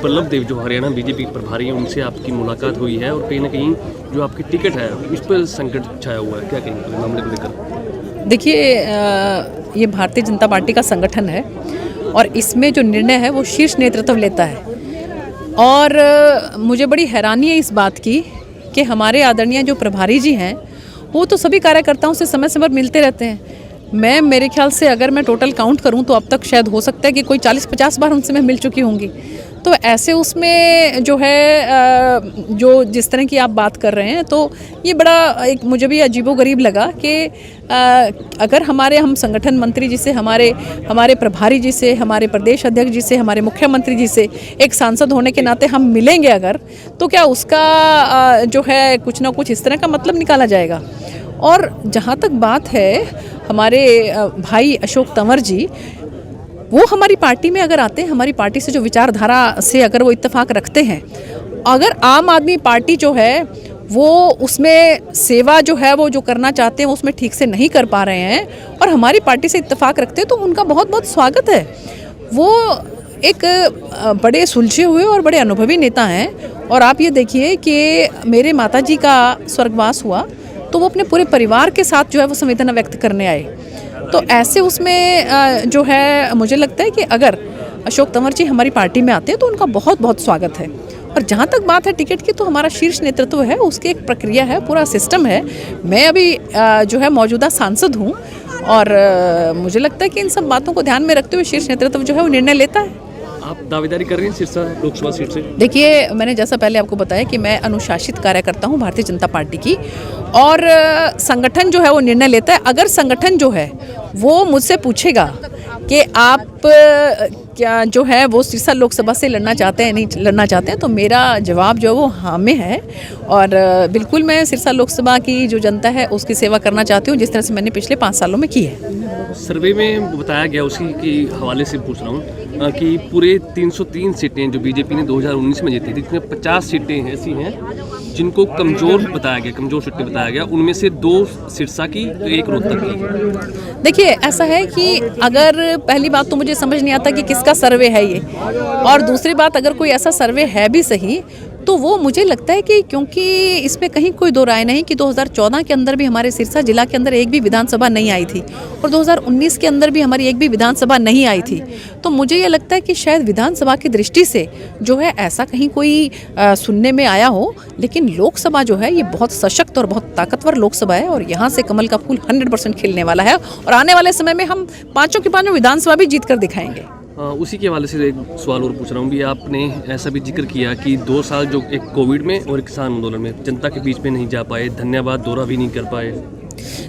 बिप्लब देब जो हरियाणा बीजेपी प्रभारी हैं उनसे आपकी मुलाकात हुई है और कहीं ना कहीं जो आपकी टिकट है उस पर संकट छाया हुआ है, क्या कहेंगे मामले को लेकर? देखिए, ये भारतीय जनता पार्टी का संगठन है और इसमें जो निर्णय है वो शीर्ष नेतृत्व लेता है। और मुझे बड़ी हैरानी है इस बात की कि हमारे आदरणीय जो प्रभारी जी हैं वो तो सभी कार्यकर्ताओं से समय समय पर मिलते रहते हैं। मेरे ख्याल से अगर मैं टोटल काउंट करूं तो अब तक शायद हो सकता है कि कोई 40-50 बार उनसे मैं मिल चुकी होंगी। तो ऐसे उसमें जो है जो जिस तरह की आप बात कर रहे हैं तो ये बड़ा एक मुझे भी अजीबोगरीब लगा कि अगर हम संगठन मंत्री जी से, हमारे प्रभारी जी से, हमारे प्रदेश अध्यक्ष जी से, हमारे मुख्यमंत्री जी से एक सांसद होने के नाते हम मिलेंगे अगर, तो क्या उसका जो है कुछ ना कुछ इस तरह का मतलब निकाला जाएगा। और जहाँ तक बात है हमारे भाई अशोक तंवर जी, वो हमारी पार्टी में अगर आते हैं, हमारी पार्टी से जो विचारधारा से अगर वो इत्तेफाक रखते हैं, अगर आम आदमी पार्टी जो है वो उसमें सेवा जो है वो जो करना चाहते हैं उसमें ठीक से नहीं कर पा रहे हैं और हमारी पार्टी से इत्तेफाक रखते हैं तो उनका बहुत बहुत स्वागत है। वो एक बड़े सुलझे हुए और बड़े अनुभवी नेता हैं। और आप ये देखिए कि मेरे माताजी का स्वर्गवास हुआ तो वो अपने पूरे परिवार के साथ जो है वो संवेदना व्यक्त करने आए। तो ऐसे उसमें जो है मुझे लगता है कि अगर अशोक तंवर जी हमारी पार्टी में आते हैं तो उनका बहुत बहुत स्वागत है। और जहाँ तक बात है टिकट की, तो हमारा शीर्ष नेतृत्व है, उसकी एक प्रक्रिया है, पूरा सिस्टम है। मैं अभी जो है मौजूदा सांसद हूँ और मुझे लगता है कि इन सब बातों को ध्यान में रखते हुए शीर्ष नेतृत्व जो है वो निर्णय लेता है। आप दावेदारी कर रही हैं सिरसा लोकसभा सीट से? देखिए, मैंने जैसा पहले आपको बताया कि मैं अनुशासित कार्यकर्ता हूँ भारतीय जनता पार्टी की और संगठन जो है वो निर्णय लेता है। अगर संगठन जो है वो मुझसे पूछेगा कि आप क्या जो है वो सिरसा लोकसभा से लड़ना चाहते हैं, नहीं लड़ना चाहते हैं, तो मेरा जवाब जो है वो हाँ में है। और बिल्कुल मैं सिरसा लोकसभा की जो जनता है उसकी सेवा करना चाहती हूँ जिस तरह से मैंने पिछले 5 सालों में की है। सर्वे में बताया गया, उसी के हवाले से पूछ रहा हूँ कि पूरे 303 सीटें जो बीजेपी ने 2019 में जीती थी, जिसमें 50 सीटें ऐसी हैं जिनको कमज़ोर बताया गया, कमज़ोर सीटें बताया गया। उनमें से 2 सिरसा की तो 1 रोहतक की। देखिए, ऐसा है कि अगर पहली बात तो मुझे समझ नहीं आता कि किसका सर्वे है ये, और दूसरी बात अगर कोई ऐसा सर्वे है भी सही तो वो मुझे लगता है कि क्योंकि इसमें कहीं कोई दो राय नहीं कि 2014 के अंदर भी हमारे सिरसा जिला के अंदर एक भी विधानसभा नहीं आई थी और 2019 के अंदर भी हमारी एक भी विधानसभा नहीं आई थी। तो मुझे ये लगता है कि शायद विधानसभा की दृष्टि से जो है ऐसा कहीं कोई सुनने में आया हो, लेकिन लोकसभा जो है ये बहुत सशक्त और बहुत ताकतवर लोकसभा है और यहाँ से कमल का फूल 100% खिलने वाला है और आने वाले समय में हम 5 की 5 विधानसभा भी जीत कर दिखाएंगे। उसी के हवाले से एक सवाल और पूछ रहा हूँ भी, आपने ऐसा भी जिक्र किया कि 2 साल जो एक कोविड में और किसान आंदोलन में जनता के बीच में नहीं जा पाए, धन्यवाद दौरा भी नहीं कर पाए।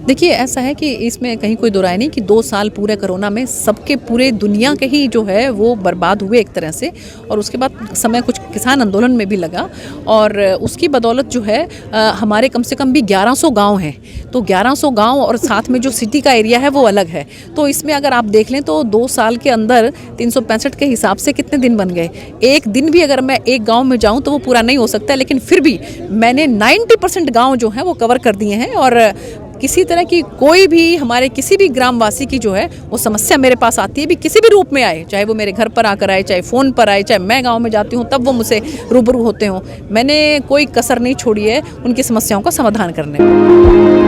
देखिए, ऐसा है कि इसमें कहीं कोई दो राय नहीं कि 2 साल पूरे कोरोना में सबके पूरे दुनिया के ही जो है वो बर्बाद हुए एक तरह से, और उसके बाद समय कुछ किसान आंदोलन में भी लगा और उसकी बदौलत जो है हमारे कम से कम भी 1100 गांव हैं। तो 1100 गांव और साथ में जो सिटी का एरिया है वो अलग है। तो इसमें अगर आप देख लें तो 2 साल के अंदर 365 के हिसाब से कितने दिन बन गए। एक दिन भी अगर मैं एक गाँव में जाऊँ तो वो पूरा नहीं हो सकता, लेकिन फिर भी मैंने 90% गाँव जो हैं वो कवर कर दिए हैं और किसी तरह की कोई भी हमारे किसी भी ग्रामवासी की जो है वो समस्या मेरे पास आती है भी किसी भी रूप में आए, चाहे वो मेरे घर पर आकर आए, चाहे फ़ोन पर आए, चाहे मैं गांव में जाती हूं तब वो मुझसे रूबरू होते हों, मैंने कोई कसर नहीं छोड़ी है उनकी समस्याओं का समाधान करने में।